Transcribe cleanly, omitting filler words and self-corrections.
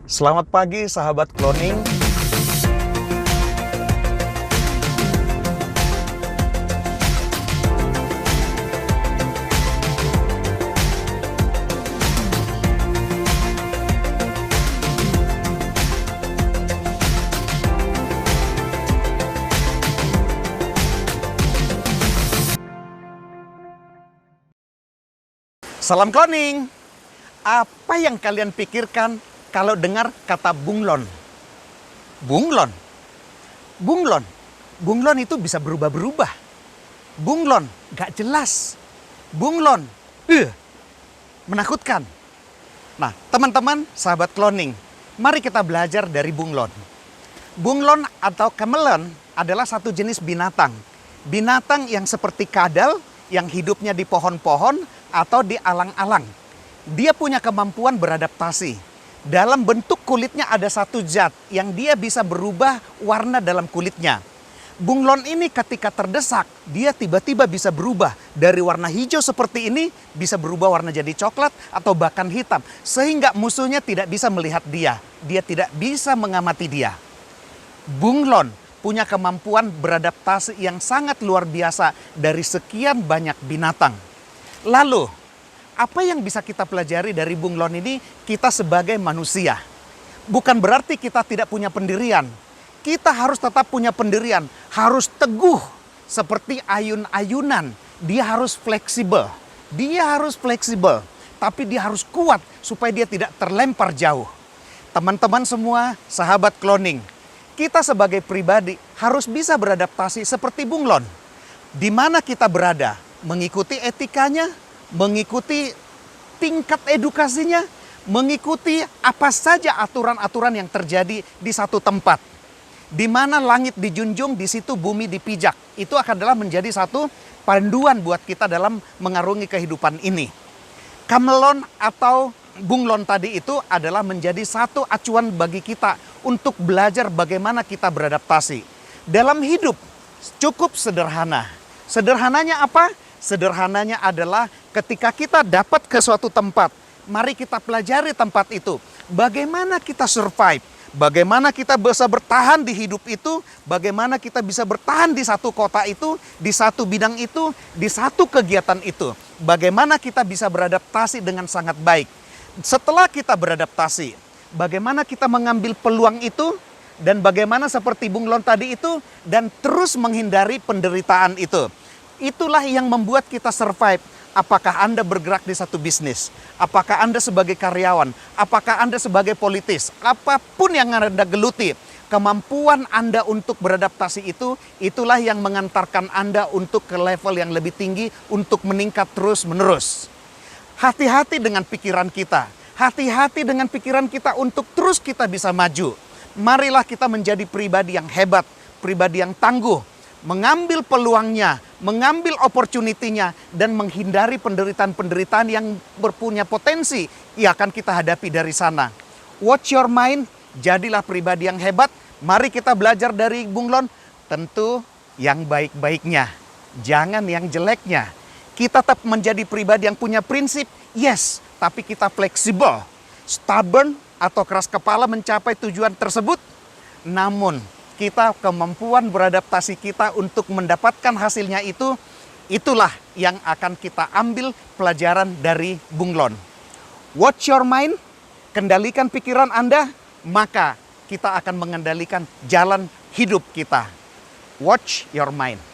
Selamat pagi sahabat cloning. Salam cloning. Apa yang kalian pikirkan kalau dengar kata bunglon? Bunglon. Bunglon. Bunglon itu bisa berubah-berubah. Bunglon gak jelas. Bunglon menakutkan. Nah, teman-teman, sahabat cloning, mari kita belajar dari bunglon. Bunglon atau chameleon adalah satu jenis binatang. Binatang yang seperti kadal yang hidupnya di pohon-pohon atau di alang-alang. Dia punya kemampuan beradaptasi. Dalam bentuk kulitnya ada satu zat yang dia bisa berubah warna dalam kulitnya. Bunglon ini ketika terdesak, dia tiba-tiba bisa berubah dari warna hijau seperti ini, bisa berubah warna jadi coklat atau bahkan hitam. Sehingga musuhnya tidak bisa melihat dia. Dia tidak bisa mengamati dia. Bunglon punya kemampuan beradaptasi yang sangat luar biasa dari sekian banyak binatang. Lalu, apa yang bisa kita pelajari dari bunglon ini? Kita sebagai manusia. Bukan berarti kita tidak punya pendirian. Kita harus tetap punya pendirian. Harus teguh seperti ayun-ayunan. Dia harus fleksibel. Dia harus fleksibel. Tapi dia harus kuat supaya dia tidak terlempar jauh. Teman-teman semua, sahabat cloning. Kita sebagai pribadi harus bisa beradaptasi seperti bunglon. Di mana kita berada? Mengikuti etikanya, mengikuti tingkat edukasinya, mengikuti apa saja aturan-aturan yang terjadi di satu tempat. Di mana langit dijunjung, di situ bumi dipijak. Itu adalah menjadi satu panduan buat kita dalam mengarungi kehidupan ini. Chameleon atau bunglon tadi itu adalah menjadi satu acuan bagi kita untuk belajar bagaimana kita beradaptasi. Dalam hidup cukup sederhana. Sederhananya apa? Sederhananya adalah ketika kita dapat ke suatu tempat, mari kita pelajari tempat itu. Bagaimana kita survive, bagaimana kita bisa bertahan di hidup itu, bagaimana kita bisa bertahan di satu kota itu, di satu bidang itu, di satu kegiatan itu. Bagaimana kita bisa beradaptasi dengan sangat baik. Setelah kita beradaptasi, bagaimana kita mengambil peluang itu, dan bagaimana seperti bunglon tadi itu, dan terus menghindari penderitaan itu. Itulah yang membuat kita survive. Apakah Anda bergerak di satu bisnis? Apakah Anda sebagai karyawan? Apakah Anda sebagai politis? Apapun yang Anda geluti, kemampuan Anda untuk beradaptasi itu, itulah yang mengantarkan Anda untuk ke level yang lebih tinggi, untuk meningkat terus-menerus. Hati-hati dengan pikiran kita. Hati-hati dengan pikiran kita untuk terus kita bisa maju. Marilah kita menjadi pribadi yang hebat, pribadi yang tangguh, mengambil peluangnya, mengambil opportunity-nya, dan menghindari penderitaan-penderitaan yang berpunya potensi yang akan kita hadapi dari sana. Watch your mind, jadilah pribadi yang hebat. Mari kita belajar dari bunglon, tentu yang baik-baiknya, jangan yang jeleknya. Kita tetap menjadi pribadi yang punya prinsip, yes, tapi kita fleksibel, stubborn atau keras kepala mencapai tujuan tersebut. Namun, kita kemampuan beradaptasi kita untuk mendapatkan hasilnya itu, itulah yang akan kita ambil pelajaran dari bunglon. Watch your mind, kendalikan pikiran Anda, maka kita akan mengendalikan jalan hidup kita. Watch your mind.